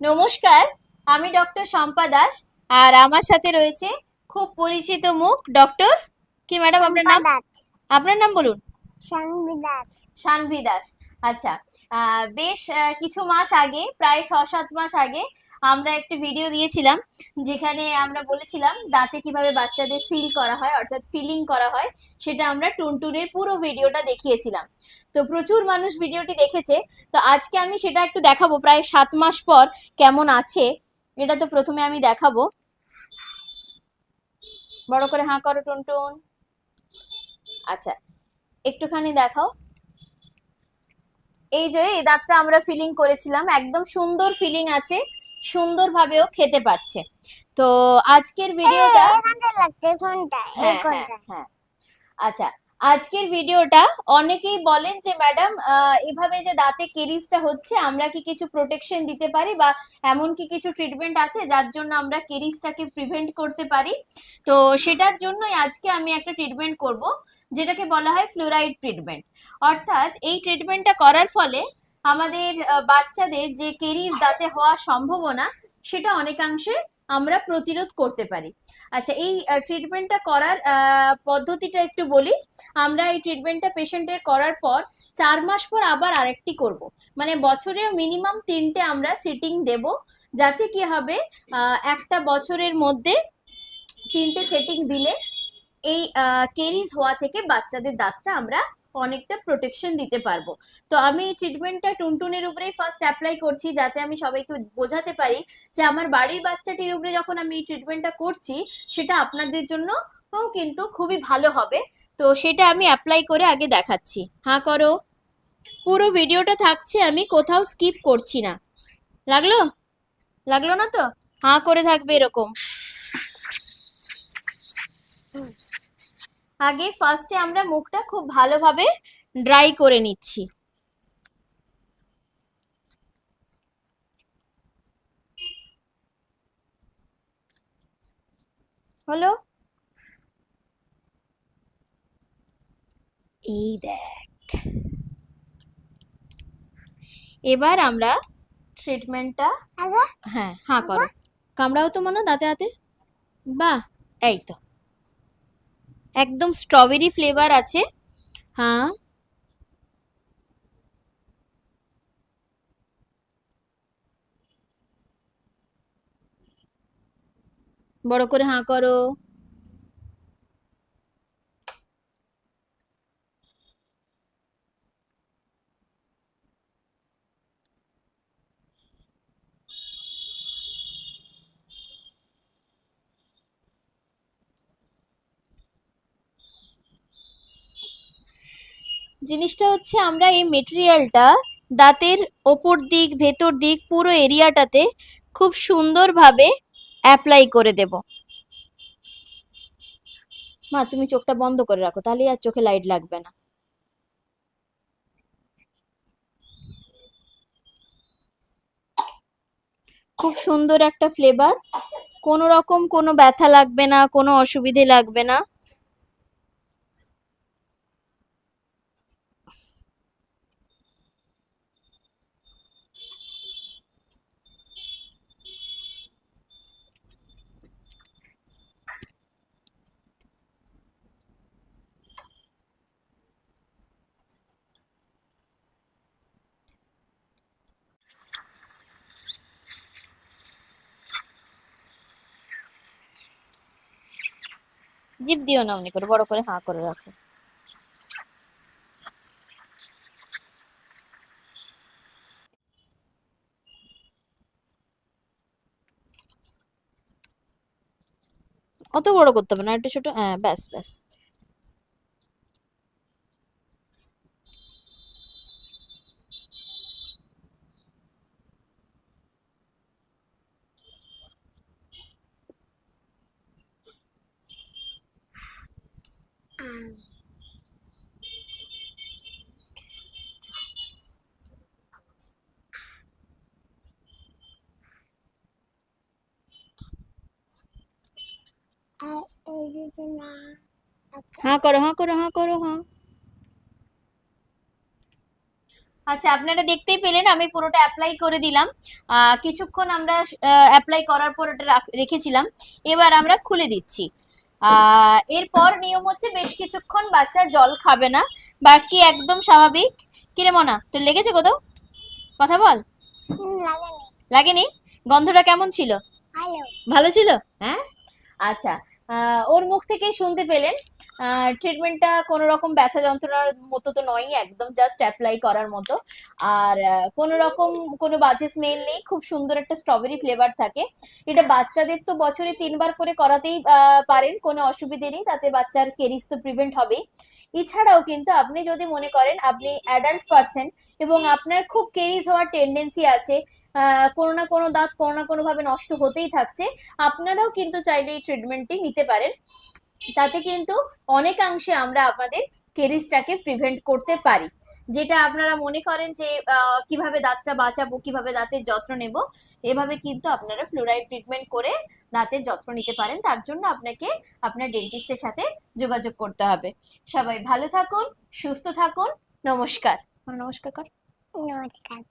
নমস্কার, আমি ডক্টর শম্পা দাস। আর আমার সাথে রয়েছে খুব পরিচিত মুখ ডক্টর কি ম্যাডাম আপনার নাম? আপনার নাম বলুন। সানভি দাস। সানভি দাস। আচ্ছা, বেশ কিছু মাস আগে, প্রায় 6-7 মাস আগে আমরা একটা ভিডিও দিয়েছিলাম, যেখানে আমরা বলেছিলাম দাঁতে কিভাবে বাচ্চাদের সিল করা হয়, অর্থাৎ ফিলিং করা হয়। সেটা আমরা টুনটুনের পুরো ভিডিওটা দেখিয়েছিলাম। তো প্রচুর মানুষ ভিডিওটি দেখেছে। তো আজকে আমি সেটা একটু দেখাবো, প্রায় 7 মাস পর কেমন আছে। এটা তো প্রথমে আমি দেখাবো। বড় করে হাঁ করো টুনটুন। আচ্ছা, একটুখানি দেখাও। এই যে এই দাঁতটা আমরা ফিলিং করেছিলাম, একদম সুন্দর ফিলিং আছে, সুন্দরভাবেও খেতে পাচ্ছে। তো আজকের ভিডিওটা হ্যাঁ হ্যাঁ হ্যাঁ আচ্ছা, আজকের ভিডিওটা অনেকেই বলেন যে ম্যাডাম এভাবে যে দাঁতে কেরিসটা হচ্ছে, আমরা কি কিছু প্রোটেকশন দিতে পারি, বা এমন কি কিছু ট্রিটমেন্ট আছে যার জন্য আমরা কেরিসটাকে প্রিভেন্ট করতে পারি? তো সেটার জন্যই আজকে আমি একটা ট্রিটমেন্ট করব, যেটাকে বলা হয় ফ্লুরাইড ট্রিটমেন্ট। অর্থাৎ এই ট্রিটমেন্টটা করার ফলে আমাদের বাচ্চাদের যে কেরিস দাঁতে হওয়ার সম্ভাবনা, সেটা অনেকাংশে আমরা প্রতিরোধ করতে পারি। আচ্ছা, এই ট্রিটমেন্টটা করার পদ্ধতিটা একটু বলি। আমরা এই ট্রিটমেন্টটা পেশেন্টের করার পর 4 মাস পর আবার আরেকটি করব। মানে বছরে মিনিমাম 3টে আমরা সিটিং দেব, যাতে কি হবে, একটা বছরের মধ্যে 3টে সেটিং দিলে এই কেরিজ হওয়া থেকে বাচ্চাদের দাঁতটা আমরা অনেকটা প্রোটেকশন দিতে পারবো। তো আমি এই ট্রিটমেন্টটা টুনটুনের উপরেই ফার্স্ট অ্যাপ্লাই করছি, যাতে আমি সবাইকে বোঝাতে পারি যে আমার বাড়ির বাচ্চাটির উপরে যখন আমি এই ট্রিটমেন্টটা করছি, সেটা আপনাদের জন্য কিন্তু খুবই ভালো হবে। তো সেটা আমি অ্যাপ্লাই করে আগে দেখাচ্ছি। হ্যাঁ করো। পুরো ভিডিওটা থাকছে, আমি কোথাও স্কিপ করছি না। লাগলো? লাগলো না তো? হ্যাঁ করে থাকবে এরকম। আগে ফার্স্টে আমরা মুখটা খুব ভালোভাবে ড্রাই করে নিচ্ছি। হলো? এই দেখ, এবার আমরা ট্রিটমেন্টটা হ্যাঁ হ্যাঁ করো। কামড়াও তো মনে দাঁতে হাতে। বাহ, এই তো একদম স্ট্রবেরি ফ্লেভার আছে। হ্যাঁ, বড় করে হাঁ করো। জিনিসটা হচ্ছে, আমরা এই মেটেরিয়ালটা দাঁতের ওপর দিক, ভেতর দিক, পুরো এরিয়াটাতে খুব সুন্দরভাবে অ্যাপ্লাই করে দেব। মা তুমি চোখটা বন্ধ করে রাখো, তাহলে আর চোখে লাইট লাগবে না। খুব সুন্দর একটা ফ্লেভার, কোনো রকম কোনো ব্যথা লাগবে না, কোনো অসুবিধে লাগবে না। জিভ দিও না অমনি করে, বড় করে হাঁ করে রাখো। অত বড় করতে হবে না, একটু ছোট, হ্যাঁ ব্যাস ব্যাস। হাঁ করো, হাঁ করো, হাঁ করো, হাঁ। আচ্ছা, আপনারা দেখতেই পেলেন আমি পুরোটা অ্যাপ্লাই করে দিলাম। কিছুক্ষণ আমরা অ্যাপ্লাই করার পর ওটা রেখেছিলাম, এবার আমরা খুলে দিচ্ছি। এরপর নিয়ম হচ্ছে বেশ কিছুক্ষণ বাচ্চা জল খাবে না, বাকি একদম স্বাভাবিক। কিরে মনা, তোর লেগেছে কোথাও? কথা বল। লাগেনি। লাগেনি? গন্ধটা কেমন ছিল? ভালো। ভালো ছিল? হ্যাঁ। আচ্ছা, ওর মুখ থেকে শুনতে পেলেন ট্রিটমেন্টটা কোনো রকম ব্যথা যন্ত্রণার মতো তো নয়, একদম জাস্ট অ্যাপ্লাই করার মতো। আর কোনো রকম কোনো বাজে স্মেল নেই, খুব সুন্দর একটা স্ট্রবেরি ফ্লেভার থাকে। এটা বাচ্চাদের তো বছরে 3বার করে করাতেই পারেন, কোনো অসুবিধে নেই, তাতে বাচ্চার কেরিস তো প্রিভেন্ট হবেই। এছাড়াও কিন্তু আপনি যদি মনে করেন আপনি অ্যাডাল্ট পারসন এবং আপনার খুব কেরিস হওয়ার টেন্ডেন্সি আছে, কোনো না কোনো দাঁত কোনো না কোনো ভাবে নষ্ট হতেই থাকছে, আপনারাও কিন্তু চাইলে এই ট্রিটমেন্টটি নিতে পারেন। তাতে কিন্তু অনেকাংশে আমরা আমাদের কেরিসটাকে প্রিভেন্ট করতে পারি। যেটা আপনারা মনে করেন যে কিভাবে দাঁতটা বাঁচাবো, কিভাবে দাঁতের যত্ন নেব, এভাবে কিন্তু আপনারা ফ্লুরাইড ট্রিটমেন্ট করে দাঁতের যত্ন নিতে পারেন। তার জন্য আপনাকে আপনার ডেন্টিস্টের সাথে যোগাযোগ করতে হবে। সবাই ভালো থাকুন, সুস্থ থাকুন, নমস্কার। নমস্কার কর। নমস্কার।